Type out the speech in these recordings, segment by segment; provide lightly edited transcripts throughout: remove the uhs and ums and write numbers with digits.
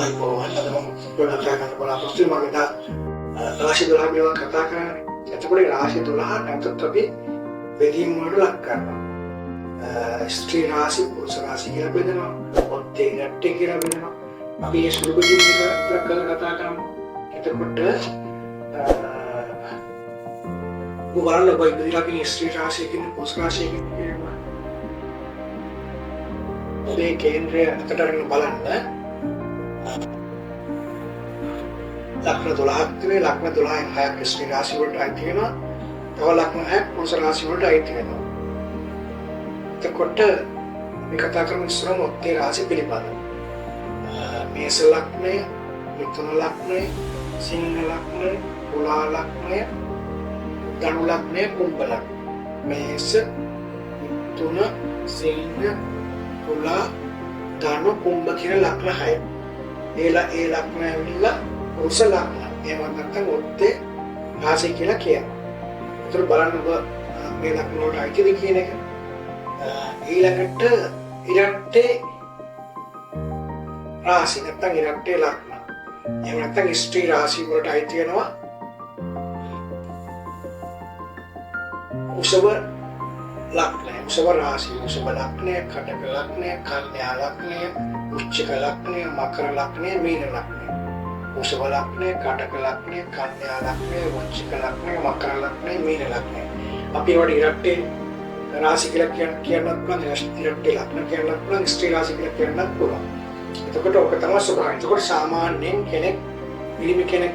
අයිබෝවන් අද මම ගොඩක් කතා කරන්න බලාපොරොත්තු වෙනවා මම රාශි 12 පිළිබඳව කතා කරන්නේ. එතකොට රාශි 12 නැවතත් අපි බෙදීම් වලට ලක් කරනවා. ස්ත්‍රී රාශි පුරුෂ රාශි කියලා බෙදනවා. ඔත්තේ ගැටේ කියලා බෙදනවා. අපි ඒ සුළු බෙදීම් එක කතා කරමු. එතකොට බලන්න කොයි බෙදලා ස්ත්‍රී රාශිය කියන්නේ පුරුෂ රාශිය කියන්නේ මේ කේන්ද්‍රය අතට අරගෙන බලන්න ලක්න 12ක් තිබේ ලක්න 12න් 6ක් ස්ත්‍රී රාශි වලට අයිති වෙනවා තව ලක්න 6ක් පුරුෂ රාශි වලට අයිති වෙනවා එතකොට මේ කතා කරමු ඉස්සරම ඔත්තේ රාශි පිළිබඳව මේස ලක්නය මිථුන ලක්නය සිංහ ලක්නය තුලා ලක්නය ධනු ලක්නය කුම්භ ලක්නය මේස මිථුන සිංහ තුලා ධනු කුම්භ කියන ලක්න 6 ඒ ලක්න ඇවිල්ලා පුරුෂ ලක්න එහෙම නැත්නම් ඔත්තේ රාශිය කියලා කියනවා. ඒතර බලන්න ඔබ මේ ලක්න වලට අයිතිද කියන එක. ඊළඟට ඉරට්ටේ රාශි නැත්නම් ඉරට්ටේ ලක්න. එහෙම නැත්නම් ස්ත්‍රී රාශි වලට අයිති වෙනවා. උසව ලක්නය උසව රාශි උසව ලක්නය කටක ලක්නය කන්‍යා ලක්නය වෘශ්චික ලක්නය මකර ලක්නය මීන ලක්නය උසව ලක්නය කටක ලක්නය කන්‍යා ලක්නය වෘශ්චික ලක්නය මකර ලක්නය මීන ලක්නය අපි ඒවට ඉරට්ටේ රාශි කියලා කියන්නත් පුළුවන් ඉරට්ටේ ලක්න කියන්නත් පුළුවන් ස්ත්‍රී රාශි කියලා කියන්නත් පුළුවන්. එතකොට ඔක තමයි ස්වභාවය. එතකොට සාමාන්‍යයෙන් පිරිමි කෙනෙක්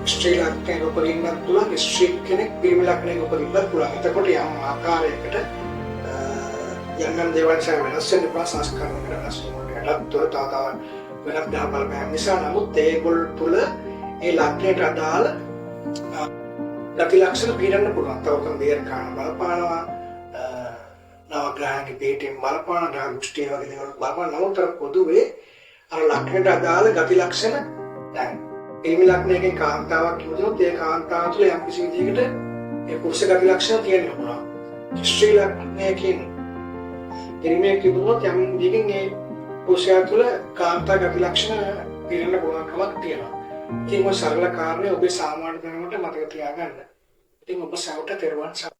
ස්ත්‍රී ලක්නයක උපදින්නත් පුළුවන් ස්ත්‍රී කෙනෙක් පිරිමි ලක්නයක උපදින්නත් පුළුවන්. එතකොට යම් ආකාරයකට යම් දේවල් නිසා වෙනස් වෙන සංස්කරණ වෙනස් වෙනකටත් තව වෙනත් දාපල්පෑම් නිසා නමුත් ඒගොල්ල තුළ ඒ ලක්නයට අදාළ ගති ලක්ෂණ පිරන්න පුළුවන්. තව දීර්ඝකාල බලපානවා නවග්‍රහණක පිටින් බලපාන දෘෂ්ටි වගේ දේවල් බලපාන නමුත් පොදුවේ අර ලක්නයට අදාළ ගති ලක්ෂණ දැන් පිරිමි ලක්නයකින් කාන්තාවක් කියනොත් ඒ කාන්තාව තුළ යම් කිසි විදිහකට ඒ පුරුෂ ගති ලක්ෂණ තියෙන්න පුළුවන්. ස්ත්‍රී ලක්නයකින් පිරිමියෙක් කියනොත් යම් විදිහකින් ඒ පුරුෂයා තුළ කාන්තා ගති ලක්ෂණ පිරෙන්න පුළුවන්කමක් තියෙනවා. ඉතින් ඔය සරල කාරණේ ඔබේ සාමාන්‍ය දැනුමට මතක තියාගන්න. ඉතින් ඔබ සවට තෙරුවන්